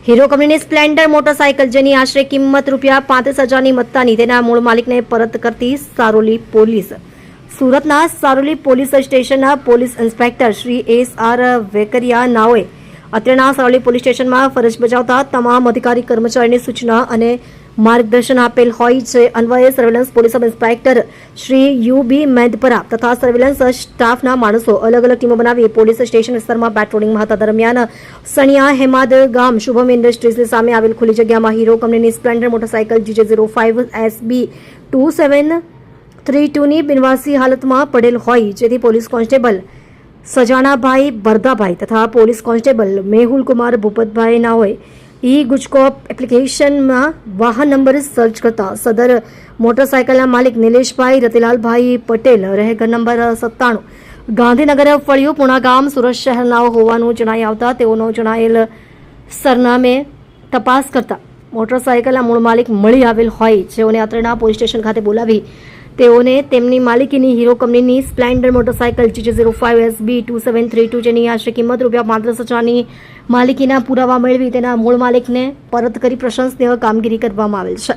Hero કંપનીની Splendor motorcycle જેની આશરે કિંમત ₹35,000ની મત્તાની તેના મૂળ માલિકને પરત કરતી સારોલી પોલીસ. સુરતના સારોલી પોલીસ સ્ટેશનના police inspector Shri S.R. Vekariya નાઓએ અત્રેના સારોલી પોલીસ સ્ટેશનમાં ફરજ બજાવતા તમામ અધિકારી કર્મચારીને સૂચના અને માર્ગદર્શન આપેલ હોય છે. અન્વયે surveillance police sub inspector Shri U.B. મેદપરા તથા સર્વેલન્સ સ્ટાફના માણસો અલગ અલગ ટીમો બનાવી પોલીસ સ્ટેશન વિસ્તારમાં પેટ્રોલિંગમાં હતા. દરમિયાન સણિયા હેમાદ ગામ શુભમ ઇન્ડસ્ટ્રીઝની સામે આવેલ ખુલ્લી જગ્યામાં હીરો કંપનીની સ્પ્લેન્ડર મોટરસાયકલ GJ05 SB 2732ની બિનવારસી હાલતમાં પડેલ હોય, જેથી પોલીસ કોન્સ્ટેબલ સજાણાભાઈ બરદાભાઈ તથા પોલીસ કોન્સ્ટેબલ મેહુલ કુમાર ભૂપતભાઈ નાઓએ ગુજકોપ એપ્લિકેશનમાં વાહન નંબર સર્ચ કરતા સદર મોટરસાયકલના માલિક નિલેશભાઈ રતિલાલભાઈ પટેલ રહે ઘર નંબર 97 ગાંધીનગર ફળિયું પૂણા ગામ સુરત શહેરના હોવાનું જણાઈ આવતા તેઓનો જણાયેલ સરનામે તપાસ કરતા મોટરસાયકલના મૂળ માલિક મળી આવેલ હોય, જેઓને અત્રેના પોલીસ સ્ટેશન ખાતે બોલાવી તેઓને તેમની માલિકીની હીરો કંપનીની સ્પ્લેન્ડર મોટરસાયકલ GJ05 SB 2732 જેની આશરે કિંમત ₹35,000ની માલિકીના પુરાવા મેળવી તેના મૂળ માલિકને પરત કરી પ્રશંસનીય કામગીરી કરવામાં આવેલ છે.